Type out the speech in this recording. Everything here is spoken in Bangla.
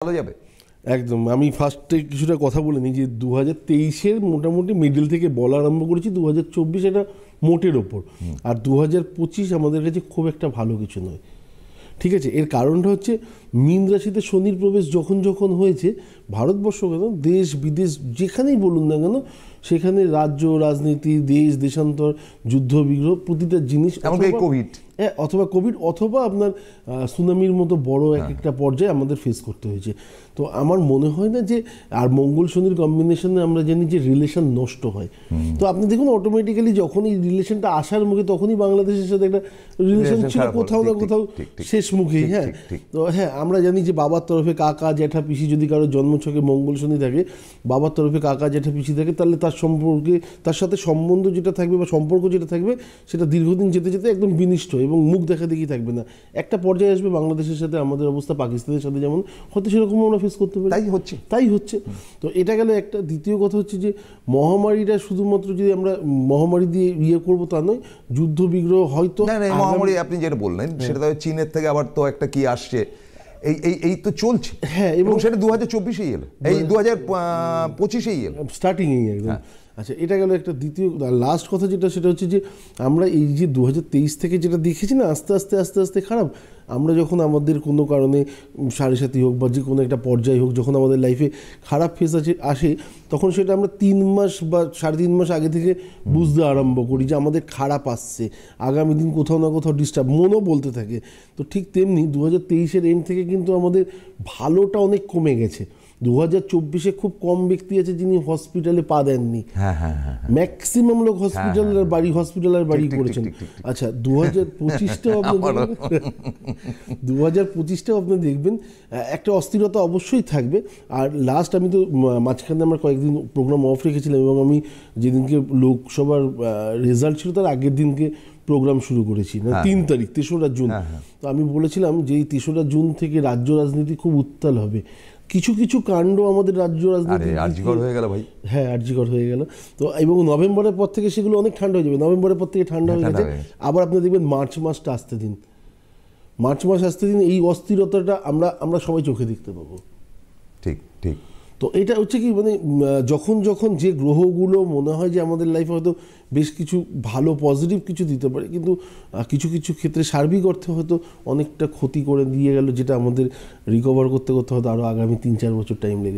ভালো যাবে একদম। আমি ফার্স্টে কিছুটা কথা বলে নিই যে 2023-এর মোটামুটি মিডল থেকে বলা আরম্ভ করেছি, 2024 এটা মোটের ওপর, আর 2025 আমাদের কাছে খুব একটা ভালো কিছু নয়। ঠিক আছে, এর কারণটা হচ্ছে মীন রাশিতে শনির প্রবেশ যখন যখন হয়েছে, ভারতবর্ষ কেন দেশ বিদেশ যেখানেই বলুন না কেন, সেখানে রাজ্য রাজনীতি, দেশ দেশান্তর, যুদ্ধ বিগ্রহ, প্রতিটা জিনিস, কোভিড অথবা কোভিড অথবা আপনার সুনামির মতো বড় একটা পর্যায়ে আমাদের ফেস করতে হয়েছে। তো আমার মনে হয় না যে, আর মঙ্গল শনির কম্বিনেশনে আমরা জানি যে রিলেশন নষ্ট হয়। তো আপনি দেখুন অটোমেটিক্যালি যখন এই রিলেশনটা আসার মুখে, তখনই বাংলাদেশের সাথে একটা রিলেশন ছিল কোথাও না কোথাও শেষ মুখেই। হ্যাঁ, তো হ্যাঁ আমরা জানি যে বাবার তরফে কাকা জ্যাঠা পিসি, যদি কারো জন্মছকে মঙ্গল শনি থাকে, বাবার তরফে কাকা জ্যাঠা পিসি থাকে, তাহলে তার সম্পর্কে, তার সাথে সম্বন্ধ যেটা থাকবে বা সম্পর্ক যেটা থাকবে, সেটা দীর্ঘদিন যেতে যেতে একদম বিনিষ্ট এবং মুখ দেখা দেখি থাকবে না। একটা পর্যায়ে আসবে বাংলাদেশের সাথে আমাদের অবস্থা পাকিস্তানের সাথে যেমন হয়তো সেরকম আমরা ফেস করতে পারি, তাই হচ্ছে। তো এটা গেল একটা। দ্বিতীয় কথা হচ্ছে যে মহামারীটা শুধুমাত্র যদি আমরা মহামারী দিয়ে ইয়ে করবো তা নয়, যুদ্ধ বিগ্রহ হয়তো মহামারী আপনি যেটা বললেন সেটা তো চীনের থেকে আবার তো একটা কি আসছে, এই তো চলছে। হ্যাঁ, এবং সেটা 2024-এই এলো, এই 2025-এই এলো স্টার্টিংয়েই একদম। আচ্ছা, এটা গেল একটা। দ্বিতীয় লাস্ট কথা যেটা, সেটা হচ্ছে যে আমরা এই যে 2023 থেকে যেটা দেখেছি না, আস্তে আস্তে আস্তে আস্তে খারাপ। আমরা যখন আমাদের কোনো কারণে সাড়ে হোক বা যে কোনো একটা পর্যায়ে হোক, যখন আমাদের লাইফে খারাপ ফেজ আসে, তখন সেটা আমরা 3 মাস বা 3.5 মাস আগে থেকে বুঝতে আরম্ভ করি যে আমাদের খারাপ আসছে, আগামী দিন কোথাও না কোথাও ডিস্টার্ব, মনও বলতে থাকে। তো ঠিক তেমনি 2023-এর এন্ড থেকে কিন্তু আমাদের ভালোটা অনেক কমে গেছে। 2024-এ খুব কম ব্যক্তি আছে যিনি হসপিটালে পা দেননি। ম্যাক্সিমাম লোক হসপিটাল আর বাড়ি করেছেন। আচ্ছা, 2025টাও আপনি দেখবেন একটা অস্থিরতা অবশ্যই থাকবে। আর লাস্ট আমি তো মাঝখানে আমরা কয়েকদিন প্রোগ্রাম অফ রেখেছিলাম, এবং আমি যেদিনকে লোকসভার রেজাল্ট ছিল তার আগের দিনকে প্রোগ্রাম শুরু করেছি, না 3 তারিখ 3রা জুন। তো আমি বলেছিলাম যে এই 3রা জুন থেকে রাজ্য রাজনীতি খুব উত্তাল হবে। কিছু কিছু কাণ্ড আমাদের রাজ্য রাজনীতি হয়ে গেল ভাই। হ্যাঁ, আর্যিকর হয়ে গেল। তো এবং নভেম্বরের পর থেকে সেগুলো অনেক ঠান্ডা হয়ে যাবে। নভেম্বরের পর থেকে ঠান্ডা হয়ে গেছে। আবার আপনি দেখবেন মার্চ মাসটা আসতে দিন, এই অস্থিরতাটা আমরা সবাই চোখে দেখতে পাবো। ঠিক ঠিক। তো এটা হচ্ছে কি, মানে যখন যখন যে গ্রহগুলো মনে হয় যে আমাদের লাইফে হয়তো বেশ কিছু ভালো পজিটিভ কিছু দিতে পারে, কিন্তু কিছু কিছু ক্ষেত্রে সার্বিক অর্থে হয়তো অনেকটা ক্ষতি করে দিয়ে গেল, যেটা আমাদের রিকভার করতে করতে হয়তো আরও আগামী 3-4 বছর টাইম লেগে